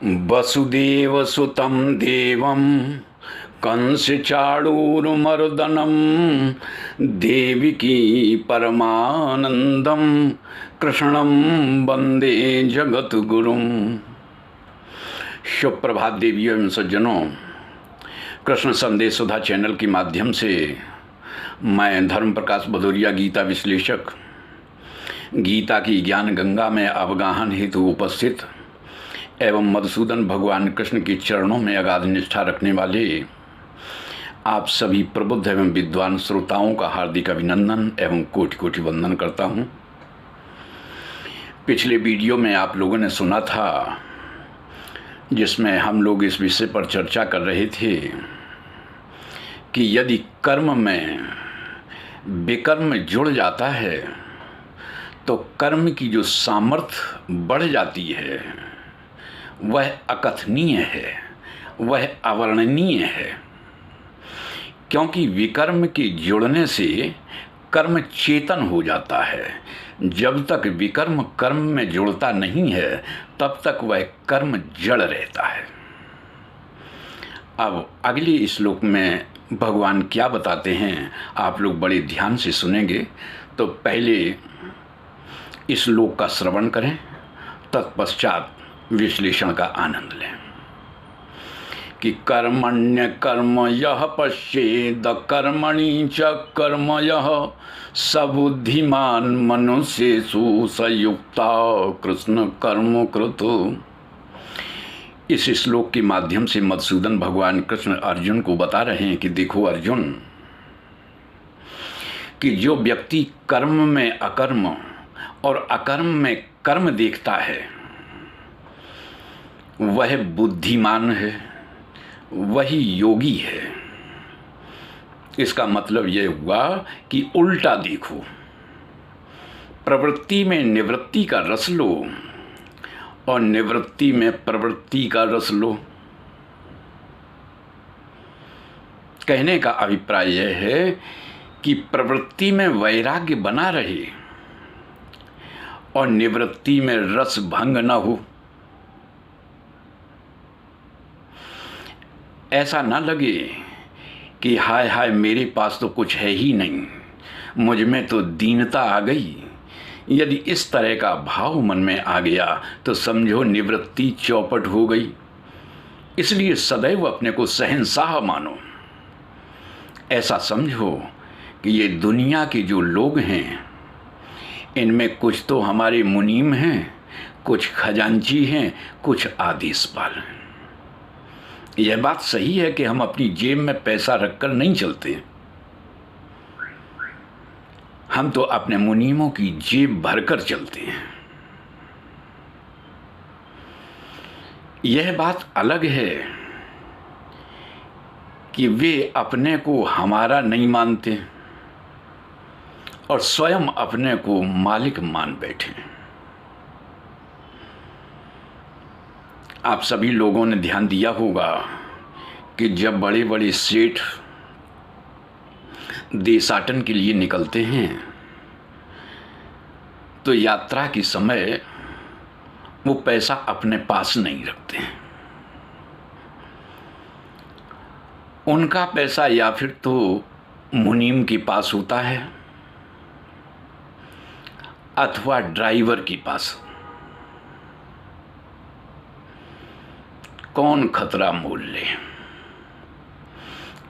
वसुदेवसुतं देवं कंसचाणूरमर्दनं देवकी परमानंदं कृष्णं वंदे जगद्गुरुं। सुप्रभात देवियों एवं सज्जनों, कृष्ण संदेश सुधा चैनल के माध्यम से मैं धर्म प्रकाश भदौरिया गीता विश्लेषक गीता की ज्ञान गंगा में अवगाहन हेतु उपस्थित एवं मधुसूदन भगवान कृष्ण के चरणों में अगाध निष्ठा रखने वाले आप सभी प्रबुद्ध एवं विद्वान श्रोताओं का हार्दिक अभिनंदन एवं कोटि कोटि वंदन करता हूँ। पिछले वीडियो में आप लोगों ने सुना था जिसमें हम लोग इस विषय पर चर्चा कर रहे थे कि यदि कर्म में विकर्म जुड़ जाता है तो कर्म की जो सामर्थ्य बढ़ जाती है वह अकथनीय है, वह अवर्णनीय है। क्योंकि विकर्म के जुड़ने से कर्म चेतन हो जाता है। जब तक विकर्म कर्म में जुड़ता नहीं है तब तक वह कर्म जड़ रहता है। अब अगले श्लोक में भगवान क्या बताते हैं आप लोग बड़े ध्यान से सुनेंगे, तो पहले इस श्लोक का श्रवण करें, तत्पश्चात विश्लेषण का आनंद लें। कि कर्मण्य कर्म यह पश्येद कर्मणि च कर्म यह सबुद्धिमान मनुष्येषु संयुक्ता कृष्ण कर्म कृतो। इस श्लोक के माध्यम से मधुसूदन भगवान कृष्ण अर्जुन को बता रहे हैं कि देखो अर्जुन, कि जो व्यक्ति कर्म में अकर्म और अकर्म में कर्म देखता है वह बुद्धिमान है, वही योगी है। इसका मतलब यह हुआ कि उल्टा देखो, प्रवृत्ति में निवृत्ति का रस लो और निवृत्ति में प्रवृत्ति का रस लो। कहने का अभिप्राय यह है कि प्रवृत्ति में वैराग्य बना रहे और निवृत्ति में रस भंग न हो। ऐसा न लगे कि हाय हाय मेरे पास तो कुछ है ही नहीं, मुझ में तो दीनता आ गई। यदि इस तरह का भाव मन में आ गया तो समझो निवृत्ति चौपट हो गई। इसलिए सदैव अपने को शहंशाह मानो। ऐसा समझो कि ये दुनिया के जो लोग हैं इनमें कुछ तो हमारे मुनीम हैं, कुछ खजांची हैं, कुछ आदेशपाल हैं। यह बात सही है कि हम अपनी जेब में पैसा रखकर नहीं चलते, हम तो अपने मुनीमों की जेब भरकर चलते हैं। यह बात अलग है कि वे अपने को हमारा नहीं मानते और स्वयं अपने को मालिक मान बैठे। आप सभी लोगों ने ध्यान दिया होगा कि जब बड़े बड़े सेठ देशाटन के लिए निकलते हैं तो यात्रा के समय वो पैसा अपने पास नहीं रखते हैं। उनका पैसा या फिर तो मुनीम के पास होता है अथवा ड्राइवर के पास। कौन खतरा मोल ले।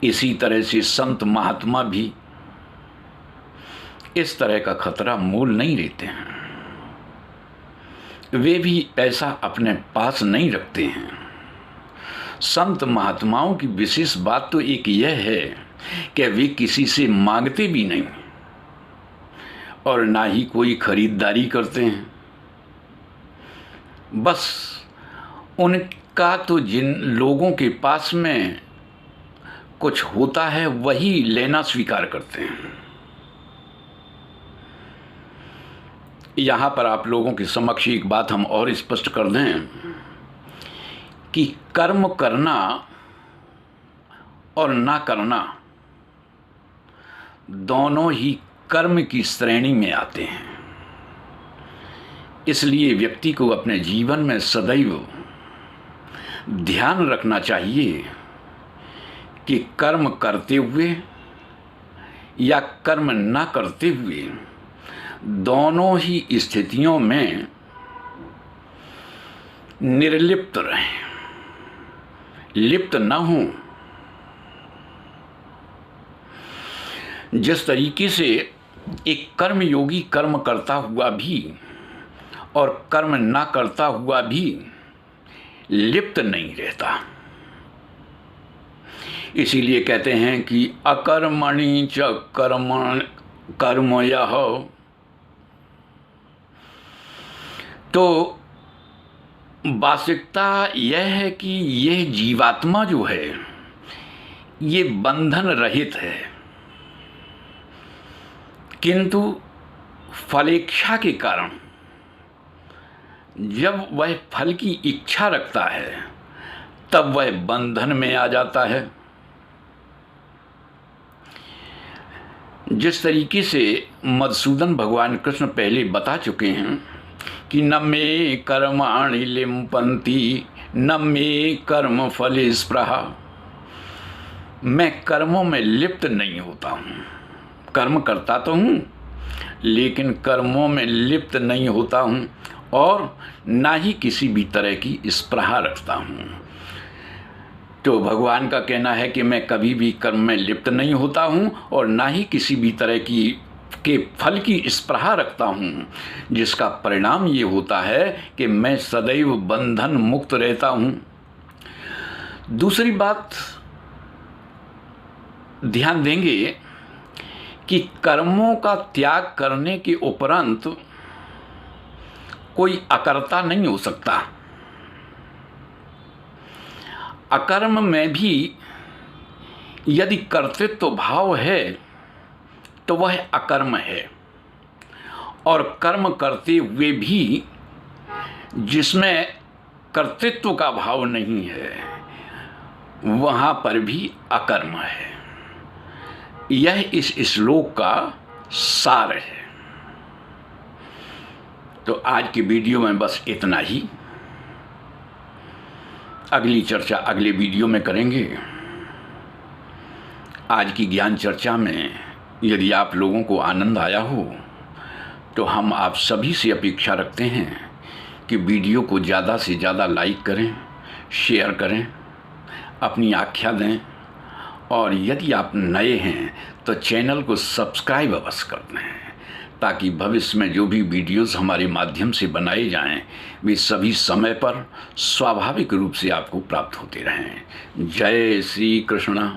इसी तरह से संत महात्मा भी इस तरह का खतरा मोल नहीं लेते हैं। वे भी पैसा अपने पास नहीं रखते हैं। संत महात्माओं की विशेष बात तो एक यह है कि वे किसी से मांगते भी नहीं और ना ही कोई खरीदारी करते हैं। बस उनका तो जिन लोगों के पास में कुछ होता है वही लेना स्वीकार करते हैं। यहाँ पर आप लोगों के समक्ष एक बात हम और स्पष्ट कर दें कि कर्म करना और ना करना दोनों ही कर्म की श्रेणी में आते हैं। इसलिए व्यक्ति को अपने जीवन में सदैव ध्यान रखना चाहिए कि कर्म करते हुए या कर्म ना करते हुए दोनों ही स्थितियों में निर्लिप्त रहें, लिप्त न हों। जिस तरीके से एक कर्मयोगी कर्म करता हुआ भी और कर्म ना करता हुआ भी लिप्त नहीं रहता, इसीलिए कहते हैं कि अकर्मणि च कर्मयः। तो वास्तविकता यह है कि यह जीवात्मा जो है ये बंधन रहित है, किंतु फलेच्छा के कारण जब वह फल की इच्छा रखता है तब वह बंधन में आ जाता है। जिस तरीके से मधुसूदन भगवान कृष्ण पहले बता चुके हैं कि न मे कर्माणि लिम्पन्ति न मे कर्म फले स्पृहा, मैं कर्मों में लिप्त नहीं होता हूँ। कर्म करता तो हूँ लेकिन कर्मों में लिप्त नहीं होता हूँ और ना ही किसी भी तरह की स्पृहा रखता हूँ। तो भगवान का कहना है कि मैं कभी भी कर्म में लिप्त नहीं होता हूँ और ना ही किसी भी तरह की के फल की स्पृहा रखता हूँ, जिसका परिणाम ये होता है कि मैं सदैव बंधन मुक्त रहता हूँ। दूसरी बात ध्यान देंगे कि कर्मों का त्याग करने के उपरांत कोई अकर्ता नहीं हो सकता। अकर्म में भी यदि कर्तृत्व भाव है तो वह अकर्म है, और कर्म करते हुए भी जिसमें कर्तृत्व का भाव नहीं है वहाँ पर भी अकर्म है। यह इस श्लोक का सार है। तो आज की वीडियो में बस इतना ही। अगली चर्चा अगले वीडियो में करेंगे। आज की ज्ञान चर्चा में यदि आप लोगों को आनंद आया हो तो हम आप सभी से अपेक्षा रखते हैं कि वीडियो को ज़्यादा से ज़्यादा लाइक करें, शेयर करें, अपनी आख्या दें, और यदि आप नए हैं तो चैनल को सब्सक्राइब अवश्य कर दें, ताकि भविष्य में जो भी वीडियोस हमारे माध्यम से बनाए जाएं वे सभी समय पर स्वाभाविक रूप से आपको प्राप्त होते रहें। जय श्री कृष्ण।